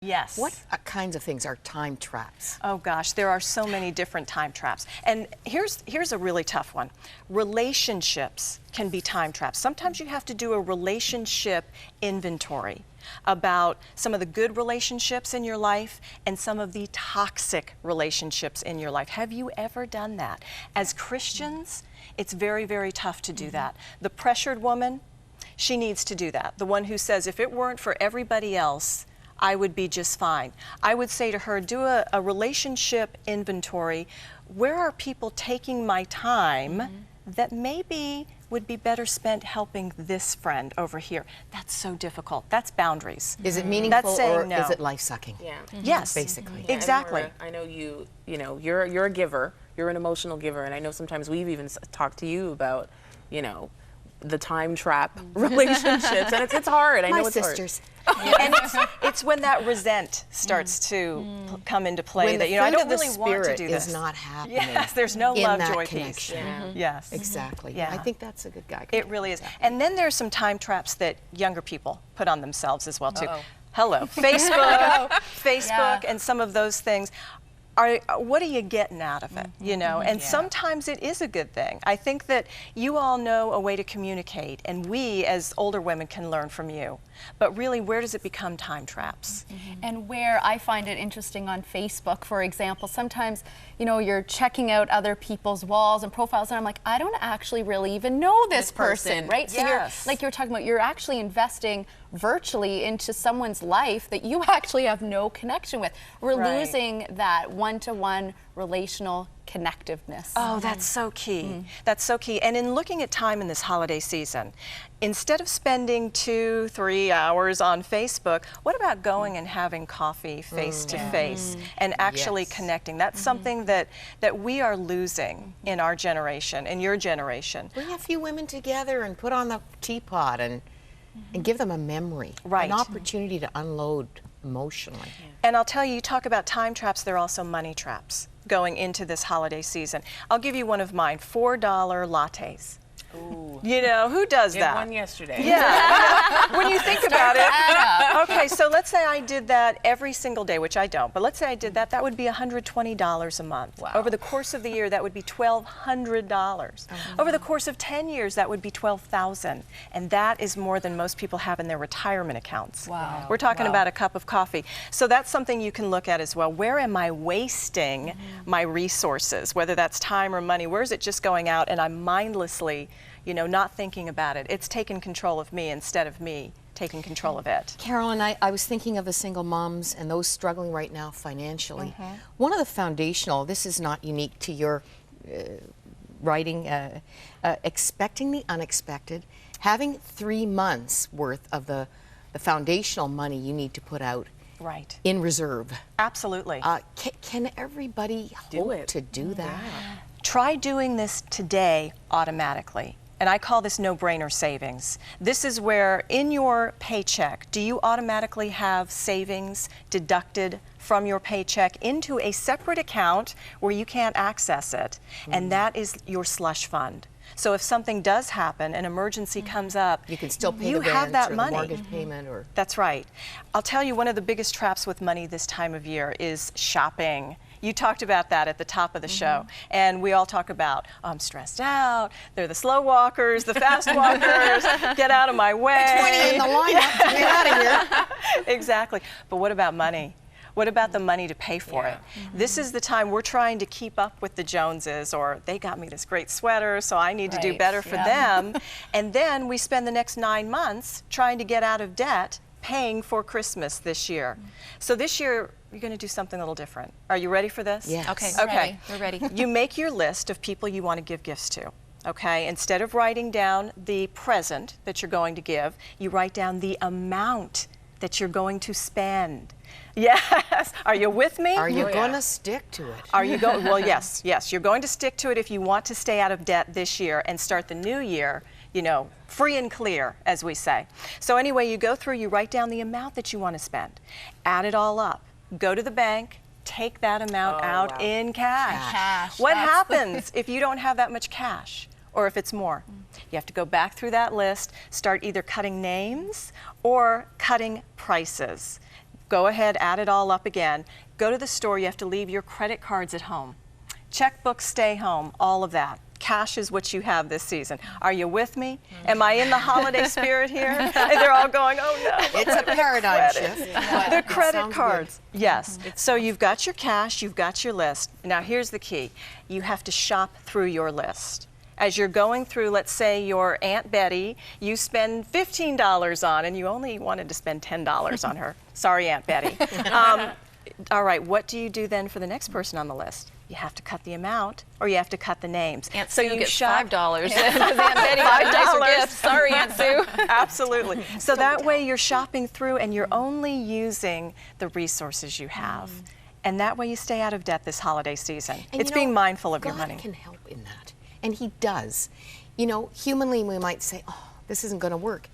Yes. What kinds of things are time traps? Oh gosh, there are so many different time traps. And here's a really tough one. Relationships can be time traps. Sometimes you have to do a relationship inventory about some of the good relationships in your life and some of the toxic relationships in your life. Have you ever done that? As Christians, it's very, very tough to do that. The pressured woman, she needs to do that. The one who says, if it weren't for everybody else, I would be just fine. I would say to her, do a relationship inventory. Where are people taking my time that maybe would be better spent helping this friend over here? That's so difficult. That's boundaries. Is it meaningful That's saying or no. is it life-sucking? Yeah. Yes. Basically. Yeah, Exactly. I know you know, you're a giver. You're an emotional giver, and I know sometimes we've even talked to you about, you know, the time trap relationships, and it's hard. I know it's sisters. hard. And it's when that resent starts to come into play When that, the you know, I fruit don't of the really want to spirit do this. is not happening. Yes, there's no in love, that joy, connection. peace. Yeah. Yes. Exactly. Yeah. I think that's a good guy. It really is. And then there's some time traps that younger people put on themselves as well too. Hello, Facebook, and some of those things. What are you getting out of it, you know? And sometimes it is a good thing. I think that you all know a way to communicate, and we as older women can learn from you. But really, where does it become time traps? And where I find it interesting on Facebook, for example, sometimes, you know, you're checking out other people's walls and profiles, and I'm like, I don't actually really even know this person, right? So you're, like you were talking about, you're actually investing virtually into someone's life that you actually have no connection with. We're losing that one-to-one relational connectiveness. Oh, that's so key. That's so key. And in looking at time in this holiday season, instead of spending 2-3 hours on Facebook, what about going and having coffee face to face and actually connecting? That's something that we are losing in our generation, in your generation. Bring a few women together and put on the teapot and give them a memory, an opportunity to unload emotionally. And I'll tell you, you talk about time traps, there are also money traps going into this holiday season. I'll give you one of mine, $4 lattes. Ooh. You know, who does Did that? one yesterday. Yeah. When you think about it. Okay, so let's say I did that every single day, which I don't, but let's say I did that, that would be $120 a month. Wow. Over the course of the year, that would be $1,200. Over the course of 10 years, that would be $12,000. And that is more than most people have in their retirement accounts. Wow. We're talking about a cup of coffee. So that's something you can look at as well. Where am I wasting my resources, whether that's time or money? Where is it just going out and I'm mindlessly, you know, not thinking about it? It's taken control of me instead of me taking control of it. Carolyn, I was thinking of the single moms and those struggling right now financially. One of the foundational, this is not unique to your writing, expecting the unexpected, having 3 months worth of the foundational money you need to put out in reserve. Absolutely. Can everybody hope to do that? Try doing this today automatically. And I call this no-brainer savings. This is where in your paycheck, do you automatically have savings deducted from your paycheck into a separate account where you can't access it? And that is your slush fund. So if something does happen, an emergency comes up, you can still pay you the have rent that or money. the mortgage payment. Or That's right. I'll tell you, one of the biggest traps with money this time of year is shopping. You talked about that at the top of the show, and we all talk about, oh, I'm stressed out, they're the slow walkers, the fast walkers, get out of my way. 20 in the lineup, get out of here. Exactly. But what about money? What about the money to pay for it? This is the time we're trying to keep up with the Joneses, or they got me this great sweater, so I need to do better for them. And then we spend the next 9 months trying to get out of debt, paying for Christmas this year. So this year, you're going to do something a little different. Are you ready for this? Yes. Okay, we're ready. You make your list of people you want to give gifts to. Okay, instead of writing down the present that you're going to give, you write down the amount that you're going to spend. Yes. Are you with me? Are you going to stick to it? Are you going? Well, yes. You're going to stick to it if you want to stay out of debt this year and start the new year, you know, free and clear, as we say. So anyway, you go through, you write down the amount that you want to spend, add it all up, go to the bank, take that amount out in cash. What happens if you don't have that much cash? Or if it's more? You have to go back through that list, start either cutting names or cutting prices. Go ahead, add it all up again. Go to the store, you have to leave your credit cards at home. Checkbooks stay home, all of that. Cash is what you have this season. Are you with me? Am I in the holiday spirit here? And they're all going, oh no. It's a paradigm shift. The credit cards. Yes. So you've got your cash, you've got your list. Now here's the key. You have to shop through your list. As you're going through, let's say your Aunt Betty, you spend $15 on, and you only wanted to spend $10 on her. Sorry, Aunt Betty. All right, what do you do then for the next person on the list? You have to cut the amount, or you have to cut the names. Aunt so Sue you gets shop $5 because Aunt Betty got a nicer gift. Sorry, Aunt Sue. Absolutely. So that way you're shopping through and you're only using the resources you have. And that way you stay out of debt this holiday season. And it's being mindful of your money. God can help in that. And He does. You know, humanly we might say, oh, this isn't going to work.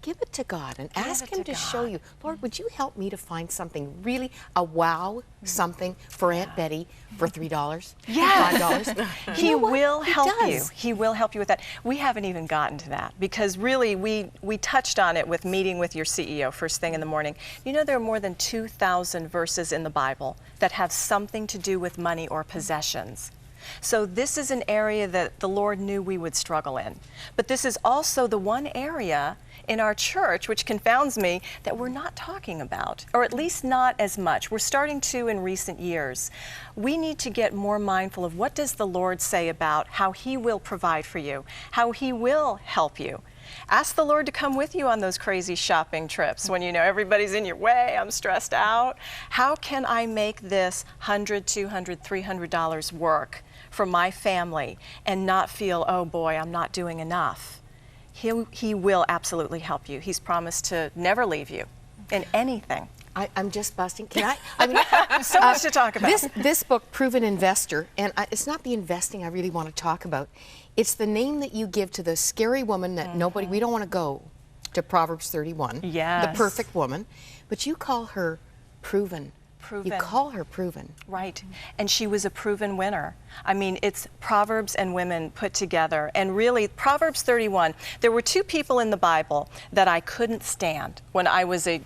Give it to God and ask Him to show you, Lord, would you help me to find something really, a wow something for Aunt Betty for $3? Yes. $5? He will help you. does. He will help you with that. We haven't even gotten to that because really we touched on it with meeting with your CEO first thing in the morning. You know, there are more than 2,000 verses in the Bible that have something to do with money or possessions. So this is an area that the Lord knew we would struggle in. But this is also the one area in our church, which confounds me, that we're not talking about, or at least not as much. We're starting to in recent years. We need to get more mindful of what does the Lord say about how He will provide for you, how He will help you. Ask the Lord to come with you on those crazy shopping trips when you know everybody's in your way, I'm stressed out. How can I make this $100, $200, $300 work for my family and not feel, oh boy, I'm not doing enough? He will absolutely help you. He's promised to never leave you in anything. I'm just busting. Can I mean, so much to talk about. This book, Proven Investor, and it's not the investing I really want to talk about. It's the name that you give to the scary woman that nobody, we don't want to go to Proverbs 31, Yes. the perfect woman, but you call her proven. You call her proven. Right. And she was a proven winner. I mean, it's Proverbs and women put together. And really, Proverbs 31, there were two people in the Bible that I couldn't stand when I was a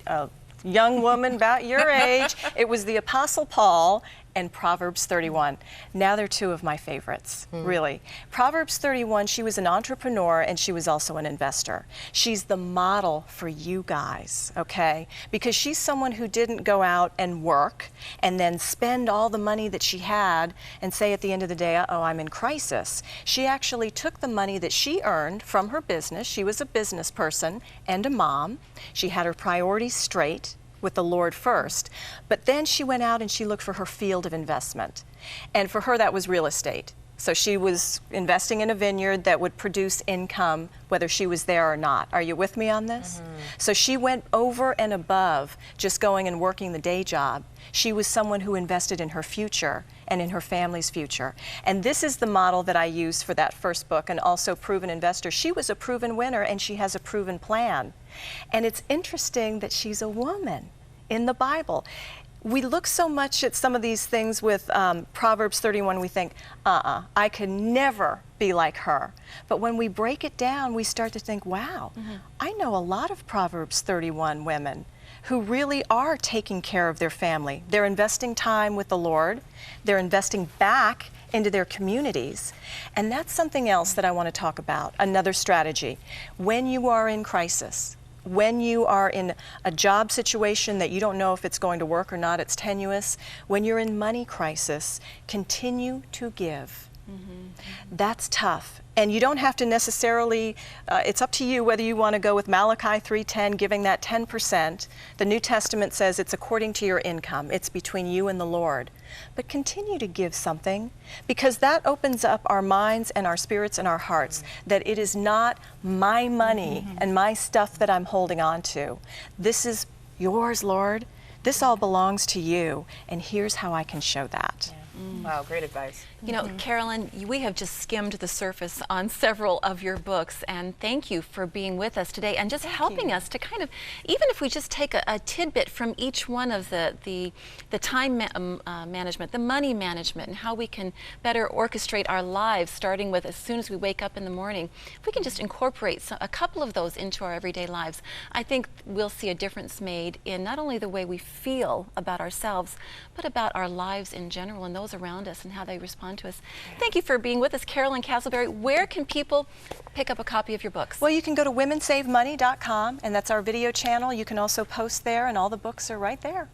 young woman about your age. It was the Apostle Paul and Proverbs 31. Now they're two of my favorites, really. Proverbs 31, she was an entrepreneur and she was also an investor. She's the model for you guys, okay? Because she's someone who didn't go out and work and then spend all the money that she had and say at the end of the day, oh, I'm in crisis. She actually took the money that she earned from her business. She was a business person and a mom. She had her priorities straight with the Lord first, but then she went out and she looked for her field of investment. And for her, that was real estate. So she was investing in a vineyard that would produce income whether she was there or not. Are you with me on this? So she went over and above just going and working the day job. She was someone who invested in her future and in her family's future. And this is the model that I used for that first book, and also Proven Investor. She was a proven winner and she has a proven plan. And it's interesting that she's a woman in the Bible. We look so much at some of these things with Proverbs 31, we think, I could never be like her. But when we break it down, we start to think, wow, I know a lot of Proverbs 31 women who really are taking care of their family. They're investing time with the Lord. They're investing back into their communities. And that's something else that I want to talk about, another strategy. When you are in crisis, when you are in a job situation that you don't know if it's going to work or not, it's tenuous, when you're in money crisis, continue to give. That's tough. And you don't have to necessarily, it's up to you whether you want to go with Malachi 3:10, giving that 10%. The New Testament says it's according to your income. It's between you and the Lord. But continue to give something, because that opens up our minds and our spirits and our hearts, that it is not my money and my stuff that I'm holding on to. This is yours, Lord. This all belongs to you, and here's how I can show that. Wow, great advice. You know, Carolyn, we have just skimmed the surface on several of your books, and thank you for being with us today and just helping us to kind of, even if we just take a tidbit from each one of the time management, the money management, and how we can better orchestrate our lives, starting with as soon as we wake up in the morning. If we can just incorporate a couple of those into our everyday lives, I think we'll see a difference made in not only the way we feel about ourselves, but about our lives in general and those around us and how they respond to us. Thank you for being with us, Carolyn Castleberry. Where can people pick up a copy of your books? Well, you can go to womenssavemoney.com, and that's our video channel. You can also post there, and all the books are right there.